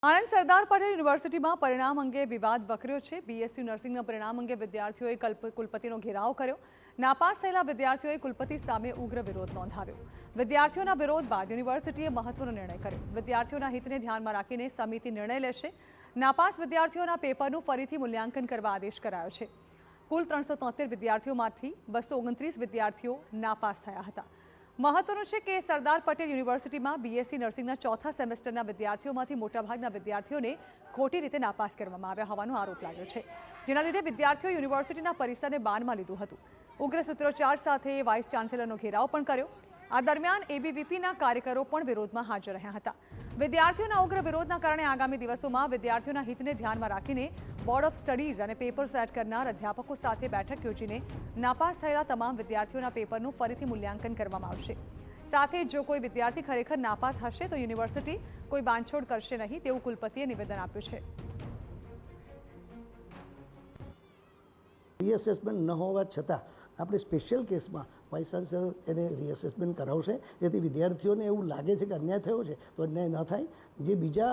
આણંદ સરદાર પટેલ યુનિવર્સિટીમાં પરિણામ અંગે વિવાદ વકર્યો છે। બીએસસી નર્સિંગના પરિણામ અંગે વિદ્યાર્થીઓએ કુલપતિનો ઘેરાવ કર્યો। નાપાસ થયેલા વિદ્યાર્થીઓએ કુલપતિ સામે ઉગ્ર વિરોધ નોંધાવ્યો। વિદ્યાર્થીઓના વિરોધ બાદ યુનિવર્સિટીએ મહત્વનો નિર્ણય કર્યો। વિદ્યાર્થીઓના હિતને ધ્યાનમાં રાખીને સમિતિ નિર્ણય લેશે। નાપાસ વિદ્યાર્થીઓના પેપરનું ફરીથી મૂલ્યાંકન કરવા આદેશ કરાયો છે। કુલ 373 વિદ્યાર્થીઓમાંથી 229 વિદ્યાર્થીઓ નાપાસ થયા હતા। મહત્વનું છે કે સરદાર પટેલ યુનિવર્સિટીમાં બીએસસી નર્સિંગના ચોથા સેમેસ્ટરના વિદ્યાર્થીઓમાંથી મોટાભાગના વિદ્યાર્થીઓને ખોટી રીતે નાપાસ કરવામાં આવ્યા હોવાનો આરોપ લાગ્યો છે, જેના લીધે વિદ્યાર્થીઓ યુનિવર્સિટીના પરિસરને બાનમાં લીધું હતું। ઉગ્ર સૂત્રોચ્ચાર સાથે વાઇસ ચાન્સેલરનો ઘેરાવ પણ કર્યો। આ દરમિયાન એબીવીપીના કાર્યકરો પણ વિરોધમાં હાજર રહ્યા હતા। વિદ્યાર્થીઓના ઉગ્ર વિરોધના કારણે આગામી દિવસોમાં વિદ્યાર્થીઓના હિતને ધ્યાનમાં રાખીને બોર્ડ ઓફ સ્ટડીઝ અને પેપર સેટ કરનાર અધ્યાપકો સાથે બેઠક યોજીને નાપાસ થયેલા તમામ વિદ્યાર્થીઓના પેપરનું ફરીથી મૂલ્યાંકન કરવામાં આવશે। સાથે જો કોઈ વિદ્યાર્થી ખરેખર નાપાસ હશે તો યુનિવર્સિટી કોઈ બાંધછોડ કરશે નહીં તેવું કુલપતિએ નિવેદન આપ્યું છે। રીએસેસમેન્ટ ન હોવા છતાં આપણે સ્પેશિયલ કેસમાં વાઇસ ચાન્સેલર એને રીએસેસમેન્ટ કરાવશે, જેથી વિદ્યાર્થીઓને એવું લાગે છે કે અન્યાય થયો છે તો અન્યાય ન થાય। જે બીજા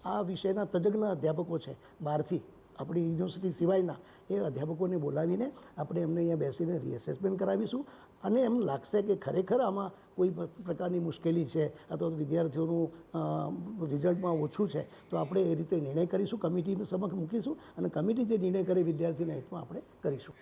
આ વિષયના તજજ્ઞ અધ્યાપકો છે બહારથી આપણી યુનિવર્સિટી સિવાયના, એ અધ્યાપકોને બોલાવીને આપણે એમને અહીંયા બેસીને રીએસેસમેન્ટ કરાવીશું। અને એમ લાગશે કે ખરેખર આમાં કોઈ પ્રકારની મુશ્કેલી છે અથવા તો વિદ્યાર્થીઓનું રિઝલ્ટમાં ઓછું છે તો આપણે એ રીતે નિર્ણય કરીશું, કમિટી સમક્ષ મૂકીશું અને કમિટી જે નિર્ણય કરે વિદ્યાર્થીના હિતમાં આપણે કરીશું।